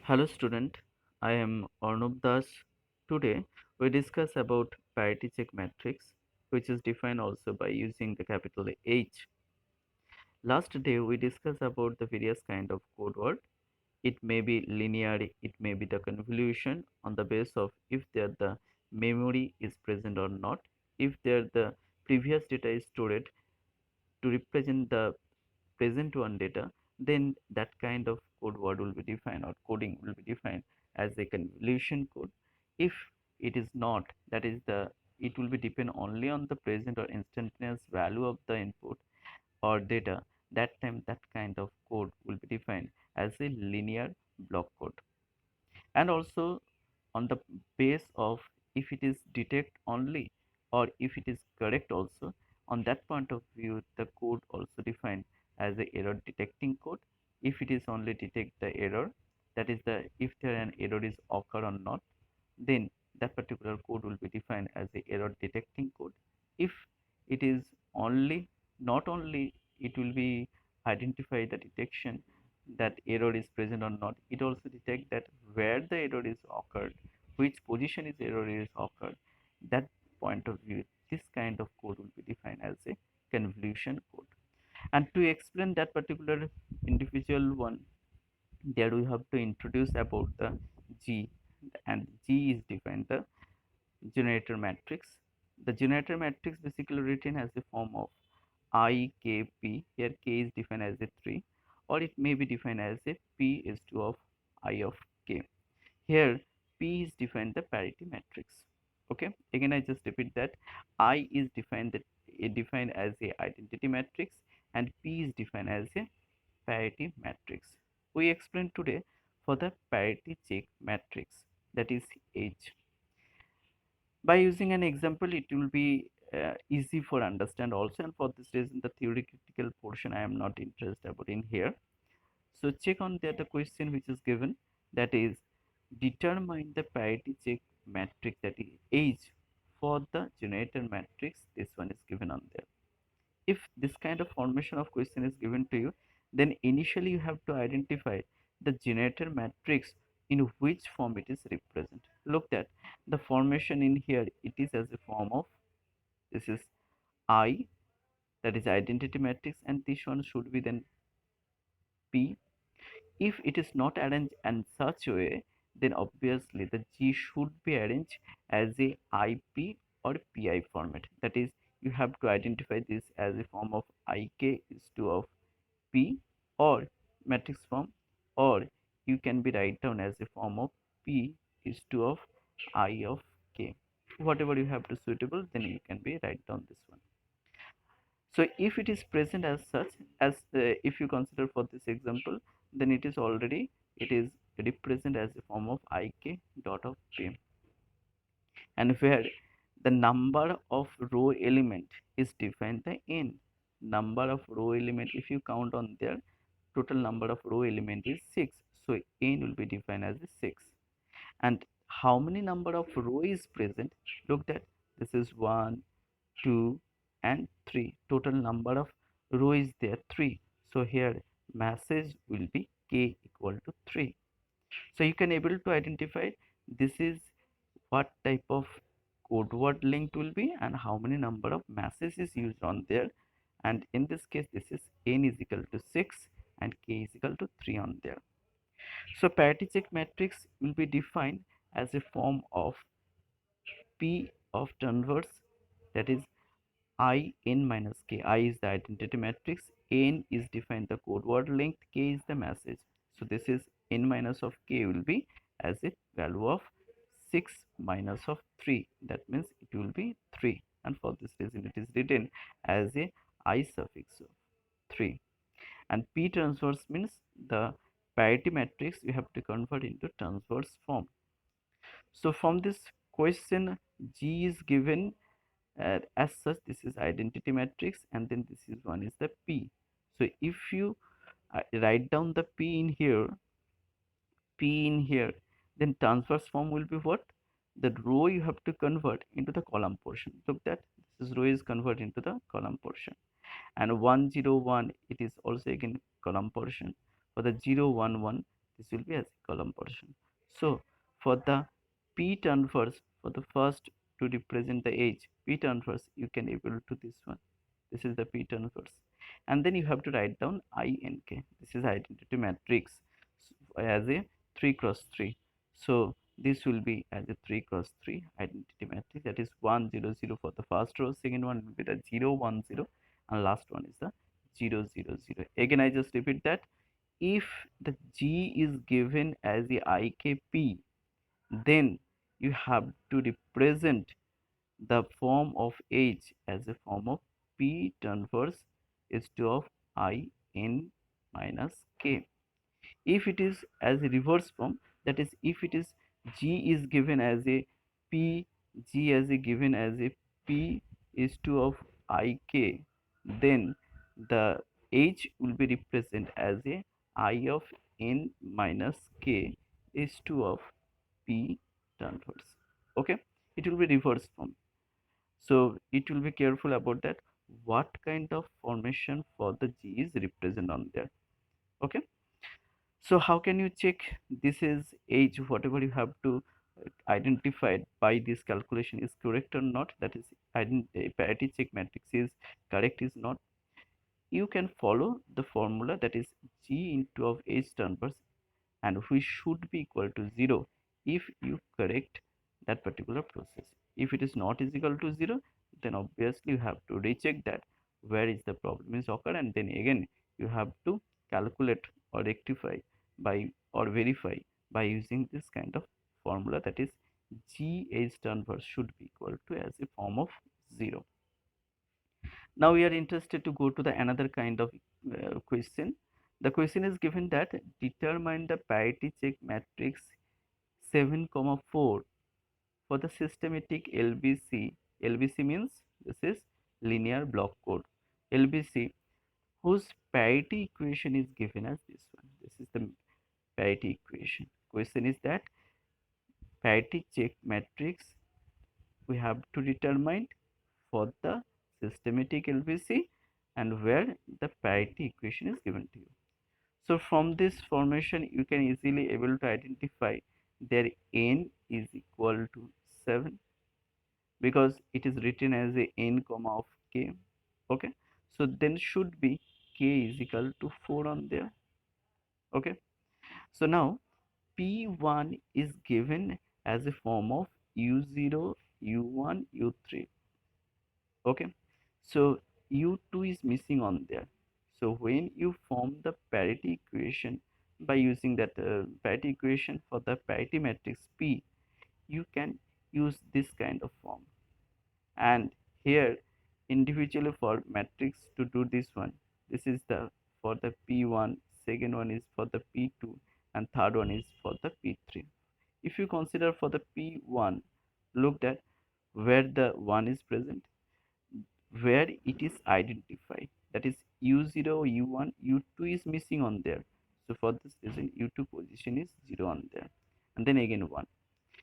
Hello student, I am Arnab Das. Today we discuss about parity check matrix, which is defined also by using the capital H. Last day we discussed about the various kind of code word. It may be linear, it may be the convolution on the basis of if there the memory is present or not, if there the previous data is stored to represent the present one data, then that kind of code word will be defined or coding will be defined as a convolution code. If it is not, that is it will be depend only on the present or instantaneous value of the input or data. That time that kind of code will be defined as a linear block code. And also on the base of if it is detect only or if it is correct also, on that point of view the code also defined as a error detecting code. If it is only detect the error, that is the if there an error is occur or not, then that particular code will be defined as a error detecting code. If it is only not only it will be identify the detection that error is present or not, it also detect that where the error is occurred, which position is error is occurred. That point of view, this kind of code will be defined as a convolution code. And to explain that particular individual one, there we have to introduce about the G, and G is defined the generator matrix. The generator matrix basically written as the form of I K P. Here K is defined as a 3, or it may be defined as a P is 2 of I of K. Here P is defined the parity matrix. Okay, again I just repeat that I is defined as a identity matrix, and P is defined as a parity matrix. We explain today for the parity check matrix, that is H. By using an example, it will be easy for understand also, and for this reason the theoretical portion I am not interested about in here. So check on there the question which is given, that is determine the parity check matrix, that is H, for the generator matrix. This one is given on there. If this kind of formation of question is given to you, then initially you have to identify the generator matrix in which form it is represented. Look that the formation in here, it is as a form of, this is I, that is identity matrix, and this one should be then P. If it is not arranged in such a way, then obviously the G should be arranged as a IP or PI format. That is, you have to identify this as a form of IK is to of P or matrix form, or you can be write down as a form of P is to of I of K. Whatever you have to suitable, then you can be write down this one. So if it is present as such, as if you consider for this example, then it is already, it is represent as a form of Ik dot of P, and where the number of row element is defined the n. Number of row element, if you count on there, total number of row element is 6, so n will be defined as a 6. And how many number of row is present, look that this is 1, 2 and 3. Total number of row is there 3, so here message will be k equal to 3. So you can able to identify this is what type of code word linked will be and how many number of messages used on there. And in this case, this is n is equal to 6 and k is equal to 3 on there. So parity check matrix will be defined as a form of P of transverse, that is I n minus k. I is the identity matrix, n is defined the code word length, k is the message. So this is n minus of k will be as a value of 6 minus of 3, that means it will be 3, and for this reason it is written as a I suffix of 3. And P transverse means the parity matrix you have to convert into transverse form. So from this question, G is given as such, this is identity matrix, and then this is one is the P. So if you write down the P in here, then transverse form will be what? The row you have to convert into the column portion. Look that this row is converted into the column portion, and 101 it is also again column portion. For the 011, This will be as a column portion. So for the p transverse, for the first to represent the age p transverse, you can able to this one. This is the p transverse, and then you have to write down ink. This is identity matrix as a 3 cross 3. So this will be as a 3 cross 3 identity matrix, that is 1 0 0 for the first row, second one will be the 0 1 0, and last one is the 0 0 0. Again I just repeat that if the G is given as the IKP, then you have to represent the form of H as a form of P transverse is 2 of I n minus K. If it is as a reverse form, that is if it is G is given as a P, G as a given as a P is 2 of IK, then the H will be represented as a I of n minus K is 2 of P transverse. Okay, it will be reverse form. So it will be careful about that what kind of formation for the G is represented on there. Okay, so how can you check this is age, whatever you have to identify by this calculation is correct or not, that is parity check matrix is correct is not. You can follow the formula, that is G into of H transverse, and which should be equal to 0 if you correct that particular process. If it is not is equal to 0, then obviously you have to recheck that where is the problem is occur, and then again you have to calculate or rectify by or verify by using this kind of formula, that is G H transverse should be equal to as a form of 0. Now we are interested to go to the another kind of question. The question is given that determine the parity check matrix 7, 4 for the systematic LBC. LBC means this is linear block code. LBC whose parity equation is given as this one. This is the parity equation. Question is that parity check matrix we have to determine for the systematic LBC and where the parity equation is given to you. So from this formation you can easily able to identify their n is equal to 7 because it is written as a n comma of k. Okay, so then should be k is equal to 4 on there. Okay, so now p1 is given as a form of u0 u1 u3. Okay, so u2 is missing on there. So when you form the parity equation by using that parity equation for the parity matrix P, you can use this kind of form. And here individually for matrix to do this one, this is the for the P1, second one is for the P2, and third one is for the P3. If you consider for the P1, look at where the 1 is present, where it is identified, that is u0 u1 u2 is missing on there, so for this reason u2 position is 0 on there, and then again 1.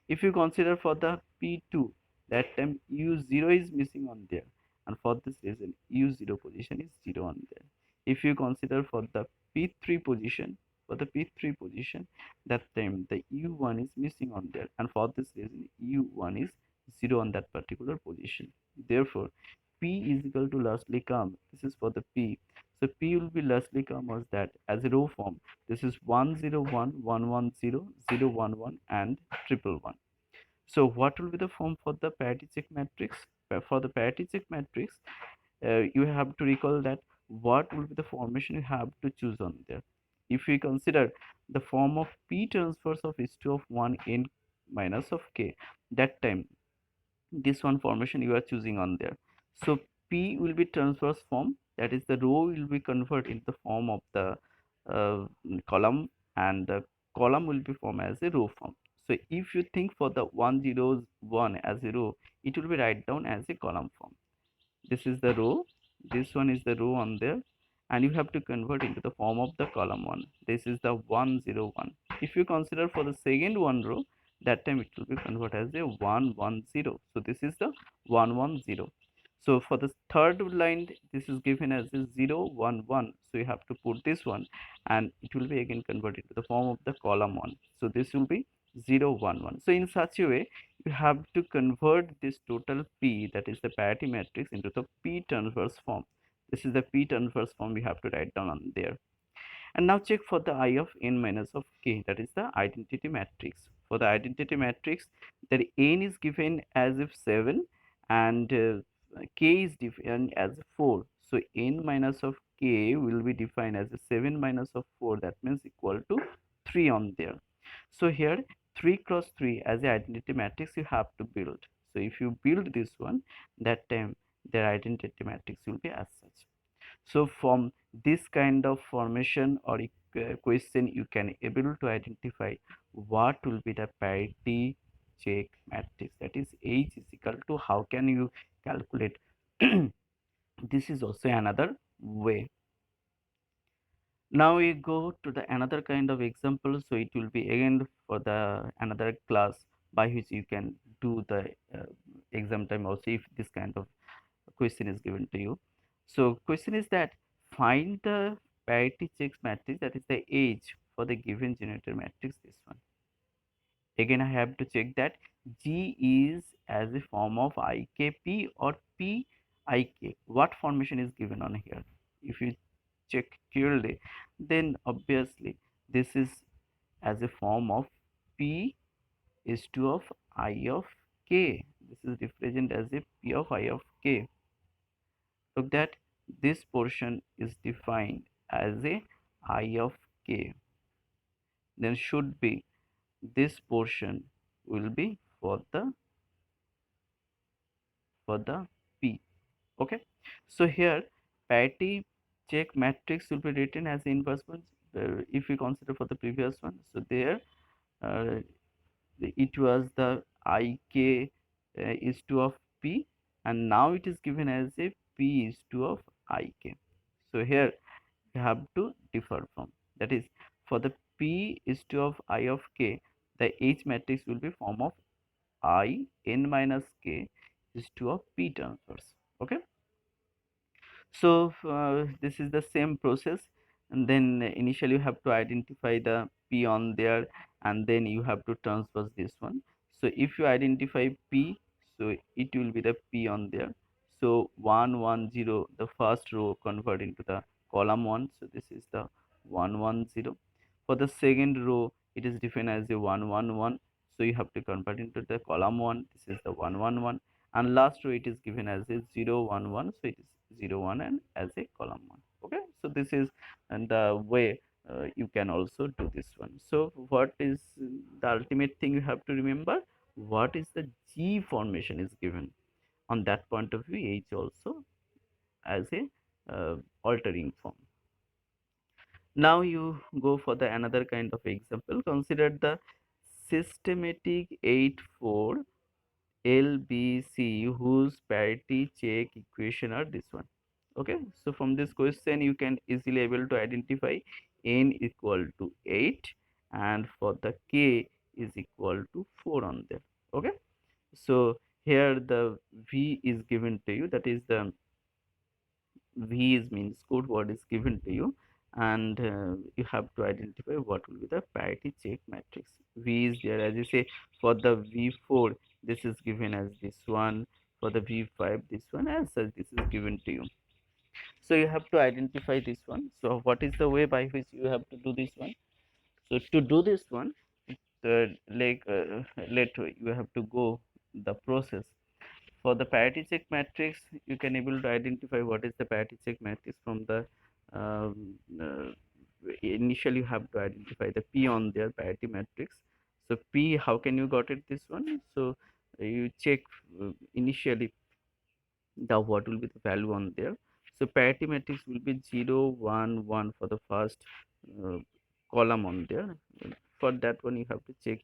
If you consider for the p2, that time u0 is missing on there, and for this reason u0 position is 0 on there. If you consider for the p3 position, for the p3 position, that time the u1 is missing on there, and for this reason u1 is 0 on that particular position. Therefore p is equal to lastly come, this is for the p, so p will be lastly come as that as a row form. This is 101 110 011 and 111. So what will be the form for the parity check matrix? For the parity check matrix, you have to recall that what will be the formation you have to choose on there. If we consider the form of P transverse of H2 of 1 n minus of k, that time this one formation you are choosing on there. So P will be transverse form, that is the row will be converted into the form of the uh, column, and the column will be formed as a row form. So if you think for the 101 as a row, it will be write down as a column form. This is the row, this one is the row on there, and you have to convert into the form of the column one. This is the 101. If you consider for the second one row, that time it will be converted as a 110. So this is the 110. So for the third line, this is given as a 0, 1, 1. So you have to put this one and it will be again converted to the form of the column 1. So this will be 0, 1, 1. So in such a way, you have to convert this total P, that is the parity matrix, into the P transverse form. This is the P transverse form we have to write down on there. And now check for the I of n minus of k, that is the identity matrix. For the identity matrix, the n is given as if 7 and k is defined as 4. So n minus of k will be defined as a 7 minus of 4, that means equal to 3 on there. So here 3 cross 3 as the identity matrix you have to build. So if you build this one, that time their identity matrix will be as such. So from this kind of formation or question, you can able to identify what will be the parity check matrix, that is H is equal to, how can you calculate. This is also another way. Now we go to the another kind of example, so it will be again for the another class by which you can do the exam time also if this kind of question is given to you. So question is that find the parity checks matrix, that is the age for the given generator matrix, this one. Again I have to check that G is as a form of IKP or PIK. What formation is given on here? If you check clearly, then obviously this is as a form of P is 2 of I of K. This is represented as a P of I of K. Look that this portion is defined as a I of K, then should be this portion will be for the P. Okay, so here parity check matrix will be written as the inverse ones. If we consider for the previous one, so there uh, it was the IK is 2 of P, and now it is given as a P is 2 of IK. So here you have to differ from, that is for the P is 2 of I of K, the H matrix will be form of I n minus K is 2 of P transverse. Okay, so this is the same process, and then initially you have to identify the P on there, and then you have to transverse this one. So if you identify P, so it will be the P on there. So 1 1 0, the first row convert into the column 1, so this is the 1 1 0. For the second row it is defined as a 1 1 1, so you have to convert into the column 1, this is the 1 1 1, and last row it is given as a 0 1 1, so it is 0 1 and as a column 1. Okay, so this is and the way you can also do this one. So what is the ultimate thing you have to remember? What is the G formation is given, on that point of view H also as a altering form. Now you go for the another kind of example. Consider the systematic 8 4 LBC whose parity check equation are this one. Okay, so from this question you can easily able to identify n equal to 8 and for the k is equal to 4 on there. Okay, so here the V is given to you, that is the V is means code word is given to you, and you have to identify what will be the parity check matrix. V is there, as you say, for the V4 this is given as this one, for the V5 this one, as such this is given to you. So you have to identify this one. So what is the way by which you have to do this one? So to do this one, like let you have to go the process. For the parity check matrix, you can able to identify what is the parity check matrix from the um, uh, initially you have to identify the P on their parity matrix. So P, how can you got it this one? So you check initially the what will be the value on there. So parity matrix will be 0 1 1 for the first uh, column on there. For that one you have to check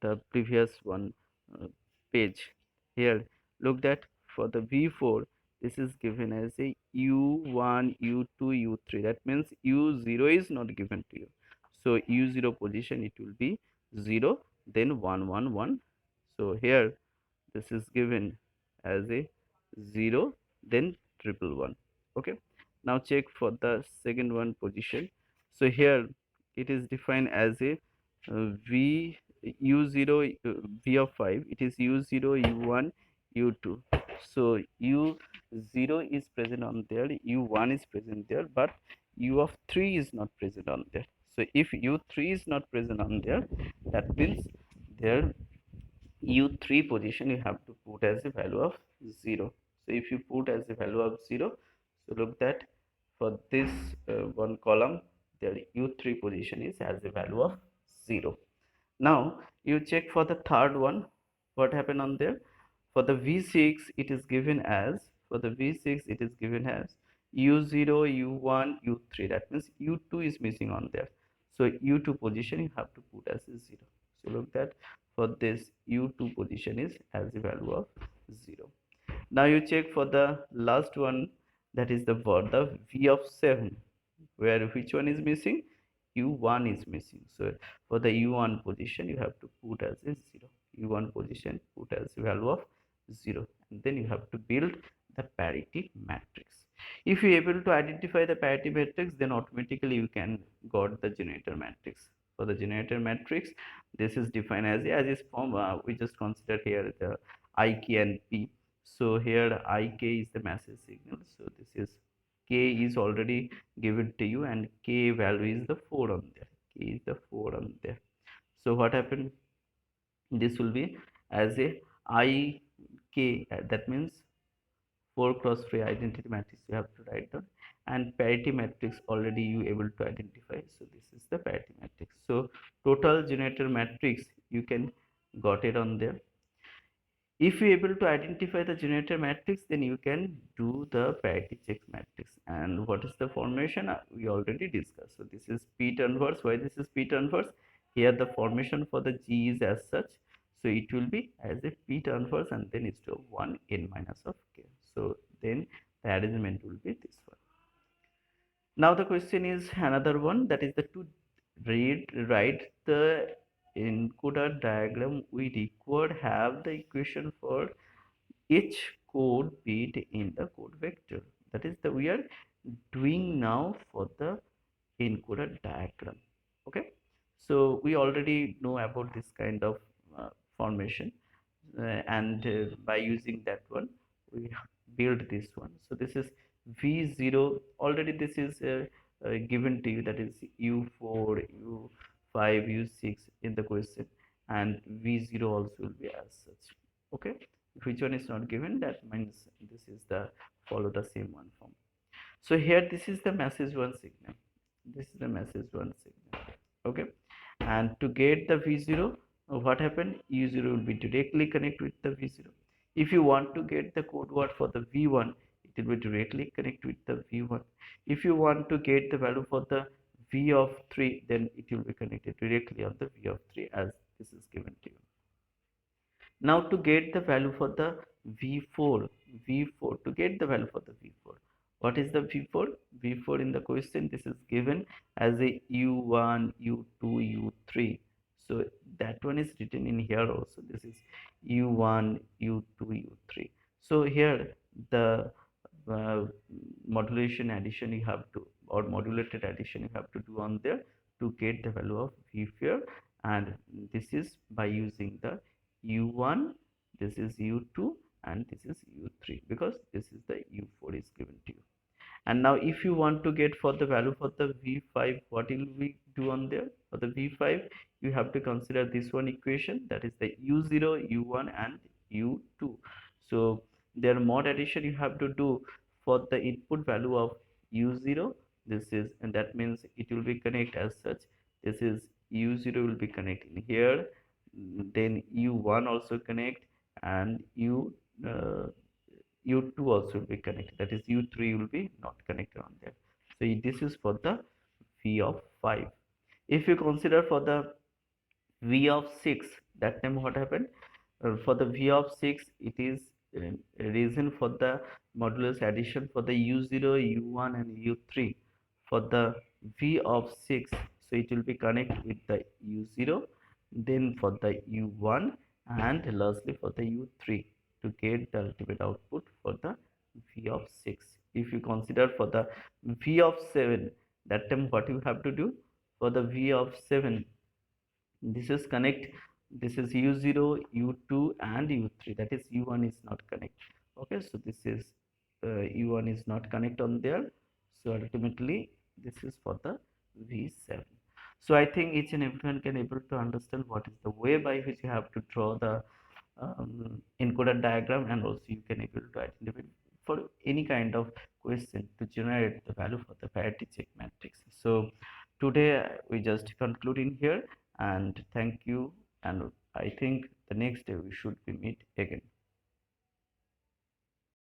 the previous one uh, page. Here look that for the V4 this is given as a U1 U2 U3, that means U0 is not given to you. So U0 position it will be 0 then 1 1 1. So here this is given as a 0 then triple one. Okay, now check for the second one position. So here it is defined as a v u0 v of 5, it is u0 u1 u2. So u0 is present on there, u1 is present there, but u of 3 is not present on there. So if u3 is not present on there, that means there u3 position you have to put as a value of 0. So if you put as a value of 0, so look that for this one column there u3 position is as a value of 0. Now you check for the third one, what happened on there. For the v6 it is given as, for the v6 it is given as u0 u1 u3, that means u2 is missing on there. So u2 position you have to put as a 0. So look that for this u2 position is as a value of 0. Now you check for the last one, that is the for the v of 7, where which one is missing, u1 is missing. So for the u1 position you have to put as a 0, u1 position put as a value of 0, and then you have to build the parity matrix. If you are able to identify the parity matrix, then automatically you can got the generator matrix. For the generator matrix, this is defined as is form, we just consider here the ik and p. So here ik is the message signal, so this is k is already given to you, and k value is the 4 on there, k is the 4 on there. So what happened, this will be as a I k, that means 4 cross 3 identity matrix you have to write down, and parity matrix already you able to identify. So this is the parity matrix. So total generator matrix you can got it on there. If you're able to identify the generator matrix, then you can do the parity check matrix. And what is the formation? We already discussed. So this is p transverse. Why this is p transverse? Here the formation for the G is as such. So it will be as a p transverse, and then it's to 1 n minus of k. So then the arrangement will be this one. Now the question is another one, that is the to write the encoder diagram, we required have the equation for each code bit in the code vector. That is the we are doing now for the encoder diagram. Okay, so we already know about this kind of formation, and by using that one we build this one. So this is v0, already this is given to you, that is u4 u5 u6 in the question, and v0 also will be as such. Okay, if which one is not given, that means this is the follow the same one form. So here this is the message one signal, this is the message one signal. Okay, and to get the v0, what happened, u0 will be directly connect with the v0. If you want to get the code word for the v1, it will be directly connect with the v1. If you want to get the value for the v of 3, then it will be connected directly on the v of 3 as this is given to you. Now to get the value for the v4, to get the value for the v4, what is the v4? V4 in the question, this is given as a u1 u2 u3. So that one is written in here also, this is u1 u2 u3. So here the uh, modulation addition you have to, or modulated addition you have to do on there to get the value of v4, and this is by using the u1, this is u2, and this is u3, because this is the u4 is given to you. And now if you want to get for the value for the v5, what will we do on there? For the v5 you have to consider this one equation, that is the u0 u1 and u2. So their mod addition you have to do for the input value of u0, this is, and that means it will be connect as such, this is u0 will be connecting here, then u1 also connect, and u2 also will be connected, that is u3 will be not connected on there. So this is for the v of 5. If you consider for the v of 6, that time what happened, for the v of 6 it is reason for the modulus addition for the u0 u1 and u3. For the v of 6, so it will be connect with the u0, then for the u1, and lastly for the u3 to get the ultimate output for the V of 6. If you consider for the V of 7, that time what you have to do for the V of 7, this is connect, this is u0, u2 and u3, that is u1 is not connect. Okay, so this is u1 is not connect on there, so ultimately this is for the v7. So I think each and everyone can able to understand what is the way by which you have to draw the encoder diagram, and also you can able to identify for any kind of question to generate the value for the parity check matrix. So today we just conclude in here, and thank you, and I think the next day we should be meet again.